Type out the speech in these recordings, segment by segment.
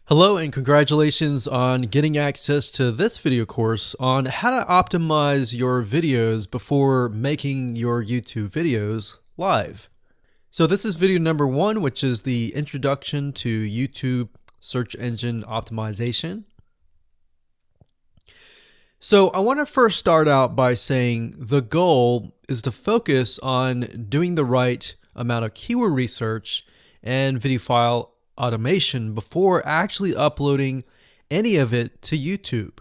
Hello and congratulations on getting access to this video course on how to optimize your videos before making your YouTube videos live. So this is video number 1, which is the introduction to YouTube search engine optimization. So I want to first start out by saying the goal is to focus on doing the right amount of keyword research and video file automation before actually uploading any of it to YouTube.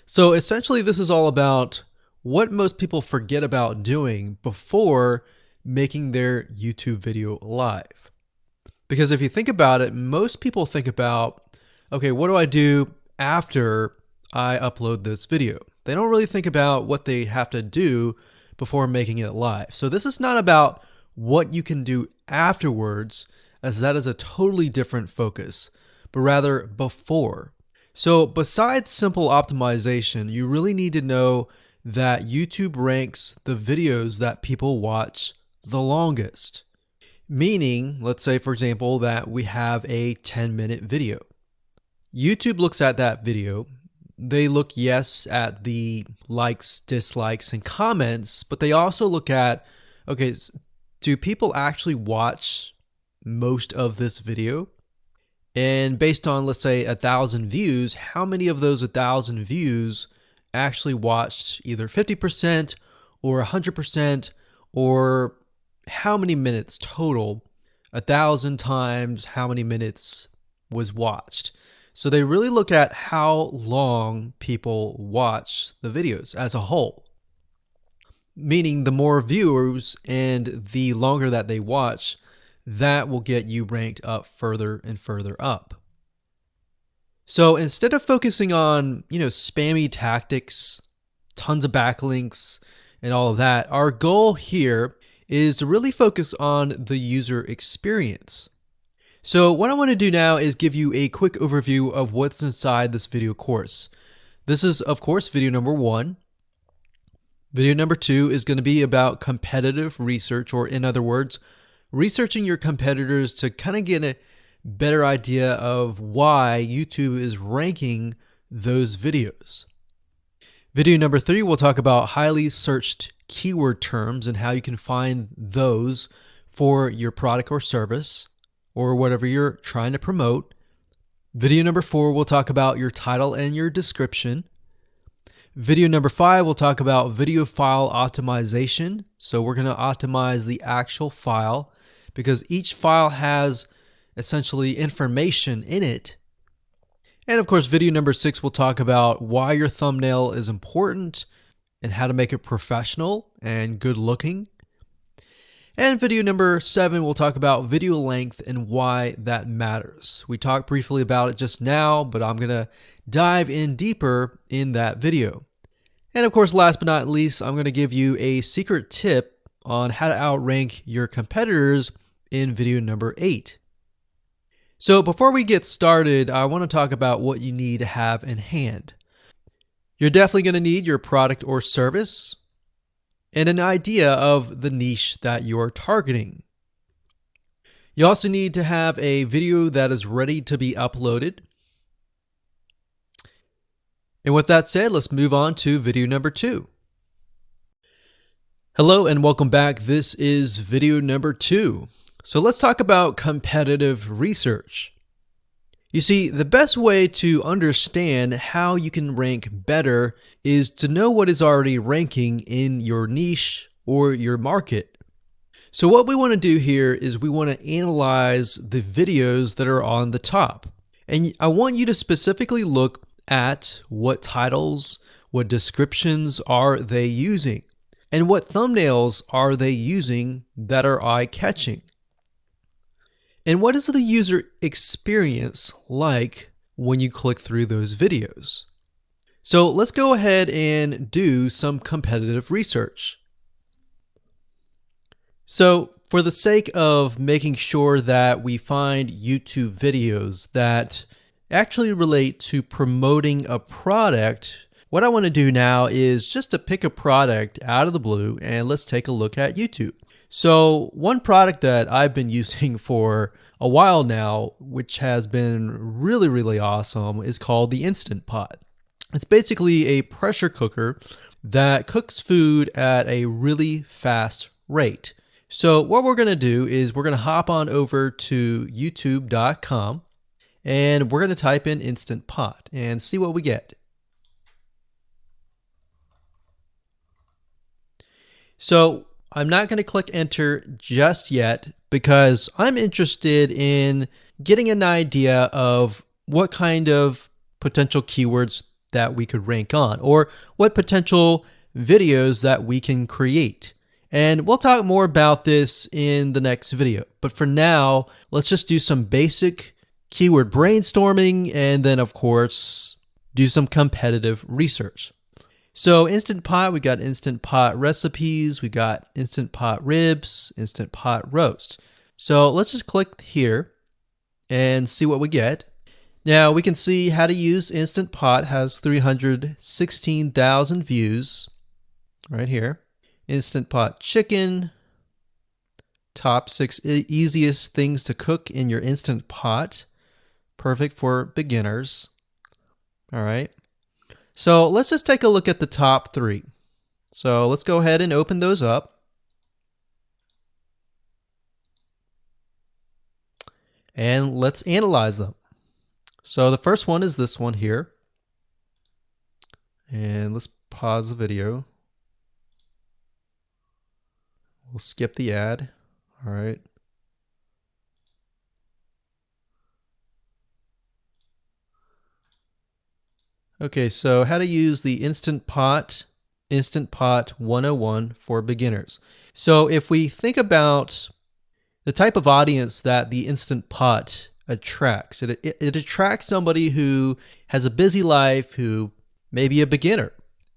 So essentially this is all about what most people forget about doing before making their YouTube video live. Because if you think about it, most people think about, okay, what do I do after I upload this video? They don't really think about what they have to do before making it live. So this is not about what you can do afterwards, as that is a totally different focus, but rather before. So besides simple optimization, you really need to know that YouTube ranks the videos that people watch the longest. Meaning, let's say for example that we have a 10-minute video. YouTube looks at that video. They look, yes, at the likes, dislikes, and comments, but they also look at, okay, do people actually watch most of this video? And based on, let's say, 1,000 views, how many of those 1,000 views actually watched either 50% or 100%, or how many minutes total? 1,000 times how many minutes was watched. So they really look at how long people watch the videos as a whole. Meaning the more viewers and the longer that they watch, that will get you ranked up further and further up. So instead of focusing on, spammy tactics, tons of backlinks, and all of that, our goal here is to really focus on the user experience. So what I want to do now is give you a quick overview of what's inside this video course. This is, of course, video number 1. Video number 2 is going to be about competitive research, or in other words, researching your competitors to kind of get a better idea of why YouTube is ranking those videos. Video number 3, we'll talk about highly searched keyword terms and how you can find those for your product or service or whatever you're trying to promote. Video number 4, we'll talk about your title and your description. Video number 5, we'll talk about video file optimization. So we're going to optimize the actual file because each file has essentially information in it. And of course, video number 6, we'll talk about why your thumbnail is important and how to make it professional and good looking. And video number 7, we'll talk about video length and why that matters. We talked briefly about it just now, but I'm going to dive in deeper in that video. And of course, last but not least, I'm going to give you a secret tip on how to outrank your competitors in video number 8. So before we get started, I want to talk about what you need to have in hand. You're definitely going to need your product or service and an idea of the niche that you're targeting. You also need to have a video that is ready to be uploaded. And with that said, let's move on to video number 2. Hello and welcome back. This is video number 2. So let's talk about competitive research. You see, the best way to understand how you can rank better is to know what is already ranking in your niche or your market. So what we want to do here is we want to analyze the videos that are on the top. And I want you to specifically look at what titles, what descriptions are they using, and what thumbnails are they using that are eye-catching. And what is the user experience like when you click through those videos? So let's go ahead and do some competitive research. So for the sake of making sure that we find YouTube videos that actually relate to promoting a product, what I want to do now is just to pick a product out of the blue and let's take a look at YouTube. So one product that I've been using for a while now, which has been really, really awesome, is called the Instant Pot. It's basically a pressure cooker that cooks food at a really fast rate. So what we're going to do is we're going to hop on over to youtube.com and we're going to type in Instant Pot and see what we get. So I'm not going to click enter just yet because I'm interested in getting an idea of what kind of potential keywords that we could rank on, or what potential videos that we can create. And we'll talk more about this in the next video. But for now, let's just do some basic keyword brainstorming and then, of course, do some competitive research. So Instant Pot, we got Instant Pot recipes, we got Instant Pot ribs, Instant Pot roast. So let's just click here and see what we get. Now we can see how to use Instant Pot has 316,000 views right here. Instant Pot chicken, top 6 easiest things to cook in your Instant Pot. Perfect for beginners. All right. So let's just take a look at the top 3. So let's go ahead and open those up. And let's analyze them. So the first one is this one here. And let's pause the video. We'll skip the ad. All right. Okay, so how to use the Instant Pot 101 for beginners. So if we think about the type of audience that the Instant Pot attracts, it attracts somebody who has a busy life, who may be a beginner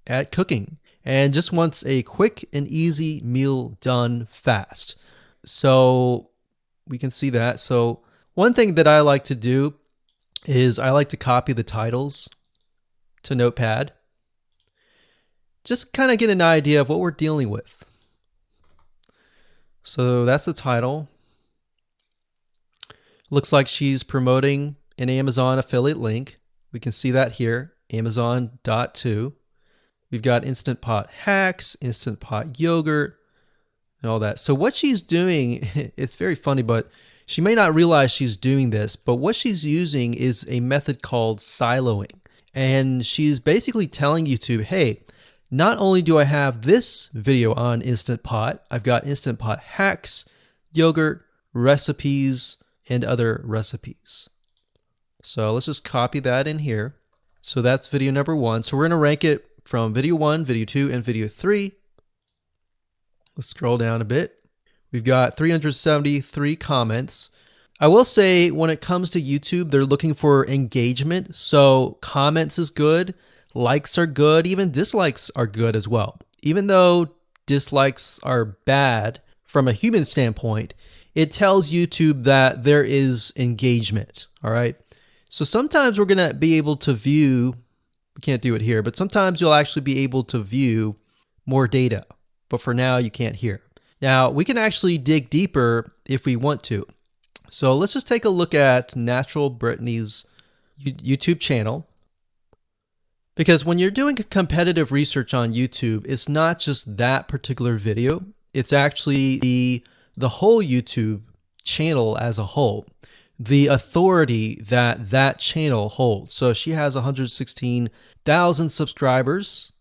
at cooking and just wants a quick and easy meal done fast. So we can see that. So one thing that I like to do is I like to copy the titles to Notepad. Just kind of get an idea of what we're dealing with. So that's the title. Looks like she's promoting an Amazon affiliate link. We can see that here, Amazon.to. We've got Instant Pot hacks, Instant Pot yogurt, and all that. So what she's doing, it's very funny, but she may not realize she's doing this, but what she's using is a method called siloing. And she's basically telling YouTube, hey, not only do I have this video on Instant Pot, I've got Instant Pot hacks, yogurt, recipes, and other recipes. So let's just copy that in here. So that's video number 1. So we're going to rank it from video 1, video 2, and video 3. Let's scroll down a bit. We've got 373 comments. I will say when it comes to YouTube, they're looking for engagement. So comments is good, likes are good, even dislikes are good as well. Even though dislikes are bad from a human standpoint, it tells YouTube that there is engagement. All right. So sometimes we're going to be able to view, we can't do it here, but sometimes you'll actually be able to view more data. But for now, you can't hear. Now, we can actually dig deeper if we want to. So let's just take a look at Natural Brittany's YouTube channel. Because when you're doing competitive research on YouTube, it's not just that particular video. It's actually the whole YouTube channel as a whole. The authority that that channel holds. So she has 116,000 subscribers.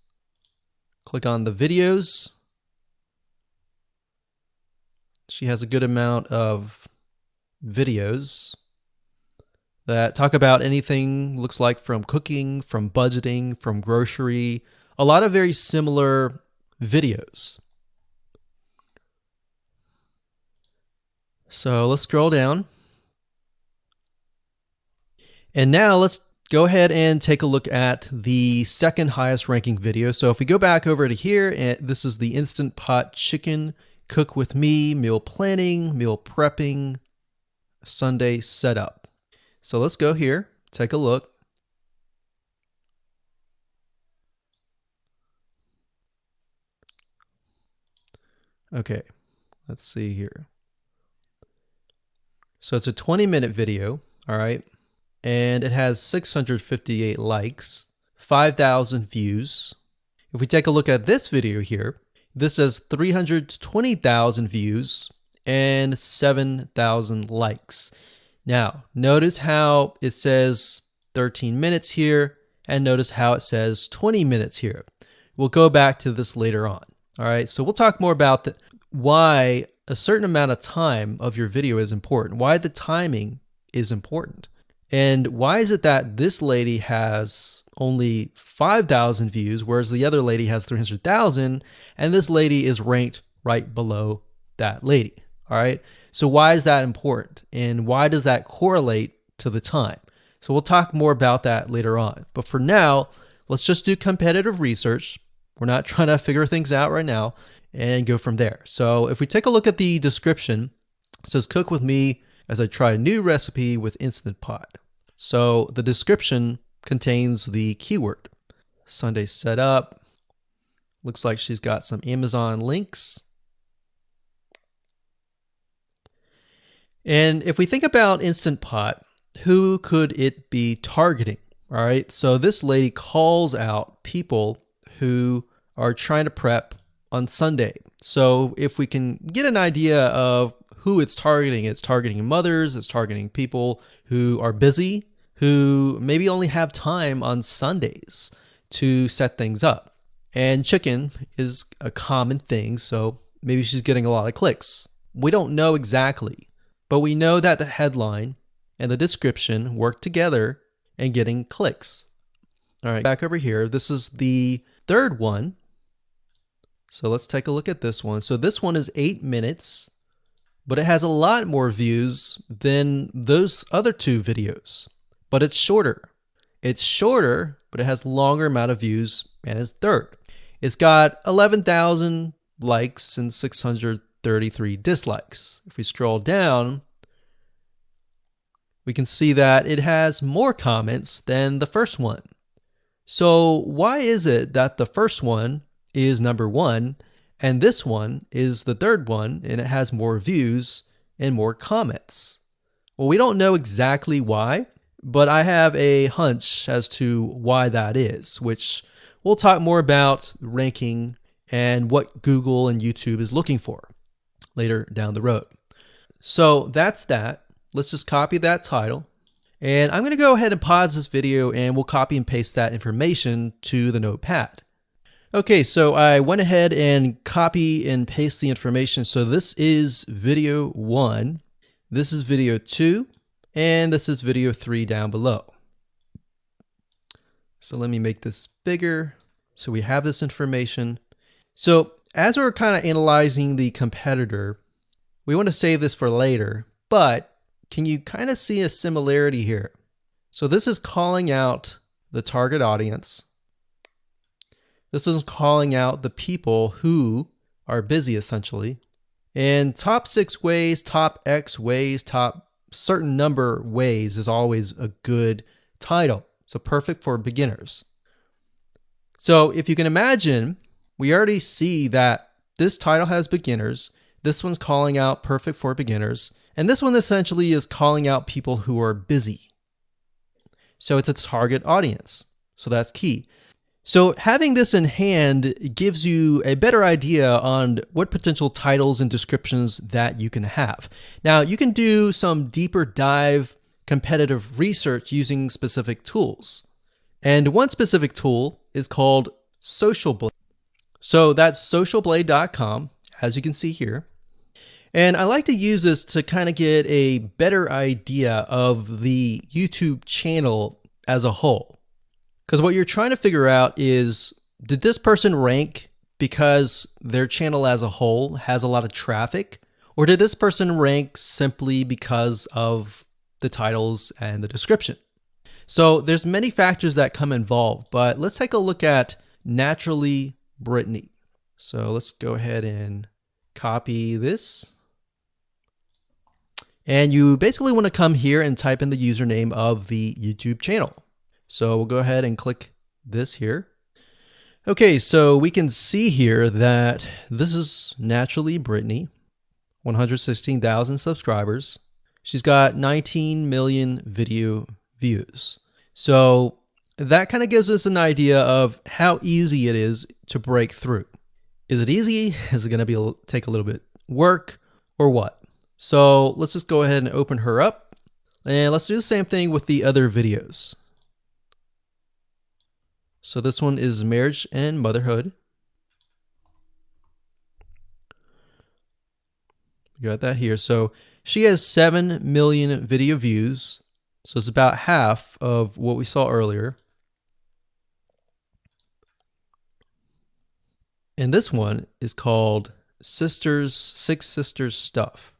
Click on the videos. She has a good amount of videos that talk about anything, looks like from cooking, from budgeting, from grocery, a lot of very similar videos. So let's scroll down. And now let's go ahead and take a look at the second highest ranking video. So if we go back over to here, and this is the Instant Pot chicken, cook with me, meal planning, meal prepping, Sunday setup. So let's go here, take a look. Okay, let's see here. So it's a 20-minute video, all right? And it has 658 likes, 5,000 views. If we take a look at this video here, this has 320,000 views and 7,000 likes. Now, notice how it says 13 minutes here, and notice how it says 20 minutes here. We'll go back to this later on. All right, so we'll talk more about why a certain amount of time of your video is important, why the timing is important. And why is it that this lady has only 5,000 views, whereas the other lady has 300,000, and this lady is ranked right below that lady? All right. So why is that important? And why does that correlate to the time? So we'll talk more about that later on. But for now, let's just do competitive research. We're not trying to figure things out right now, and go from there. So if we take a look at the description, it says cook with me as I try a new recipe with Instant Pot. So the description contains the keyword. Sunday setup. Looks like she's got some Amazon links. And if we think about Instant Pot, who could it be targeting? All right, so this lady calls out people who are trying to prep on Sunday. So if we can get an idea of who it's targeting mothers, it's targeting people who are busy, who maybe only have time on Sundays to set things up. And chicken is a common thing, so maybe she's getting a lot of clicks. We don't know exactly, but we know that the headline and the description work together in getting clicks. All right, back over here, this is the third one. So let's take a look at this one. So this one is 8 minutes, but it has a lot more views than those other two videos, but it's shorter. It's shorter, but it has longer amount of views, and it's third. It's got 11,000 likes and 633 dislikes. If we scroll down, we can see that it has more comments than the first one. So why is it that the first one is number one and this one is the third one and it has more views and more comments? Well, we don't know exactly why, but I have a hunch as to why that is, which we'll talk more about ranking and what Google and YouTube is looking for later down the road. So that's that. Let's just copy that title. And I'm going to go ahead and pause this video and we'll copy and paste that information to the notepad. Okay, so I went ahead and copy and paste the information. So this is video 1, this is video 2, and this is video 3 down below. So let me make this bigger. So we have this information. So as we're kind of analyzing the competitor, we want to save this for later, but can you kind of see a similarity here? So this is calling out the target audience. This is calling out the people who are busy, essentially. And top 6 ways, top X ways, top certain number ways is always a good title. So perfect for beginners. So if you can imagine, we already see that this title has beginners. This one's calling out perfect for beginners. And this one essentially is calling out people who are busy. So it's a target audience. So that's key. So having this in hand gives you a better idea on what potential titles and descriptions that you can have. Now, you can do some deeper dive competitive research using specific tools. And one specific tool is called Social Blade. So that's socialblade.com, as you can see here. And I like to use this to kind of get a better idea of the YouTube channel as a whole. Because what you're trying to figure out is, did this person rank because their channel as a whole has a lot of traffic? Or did this person rank simply because of the titles and the description? So there's many factors that come involved, but let's take a look at Naturally Brittany. So let's go ahead and copy this. And you basically want to come here and type in the username of the YouTube channel. So we'll go ahead and click this here. Okay, so we can see here that this is Naturally Brittany, 116,000 subscribers. She's got 19 million video views. So that kind of gives us an idea of how easy it is to break through. Is it easy? Is it going to take a little bit work or what? So let's just go ahead and open her up, and let's do the same thing with the other videos. So this one is marriage and motherhood. We got that here. So she has 7 million video views. So it's about half of what we saw earlier. And this one is called Six Sisters Stuff.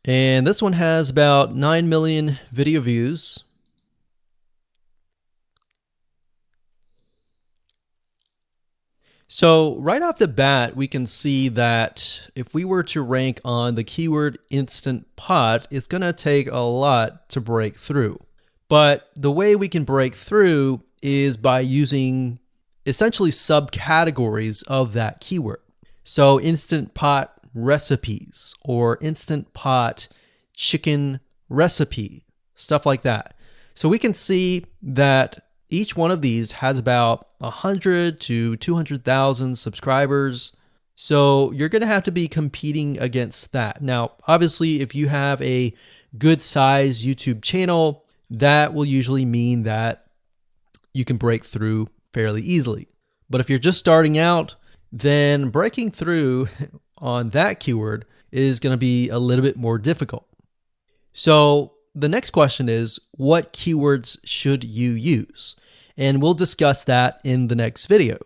And this one has about 9 million video views. So right off the bat, we can see that if we were to rank on the keyword Instant Pot, it's going to take a lot to break through. But the way we can break through is by using essentially subcategories of that keyword. So Instant Pot recipes or Instant Pot chicken recipe, stuff like that. So we can see that each one of these has about 100 to 200,000 subscribers. So you're going to have to be competing against that. Now, obviously, if you have a good size YouTube channel, that will usually mean that you can break through fairly easily. But if you're just starting out, then breaking through on that keyword is going to be a little bit more difficult. So the next question is, what keywords should you use? And we'll discuss that in the next video.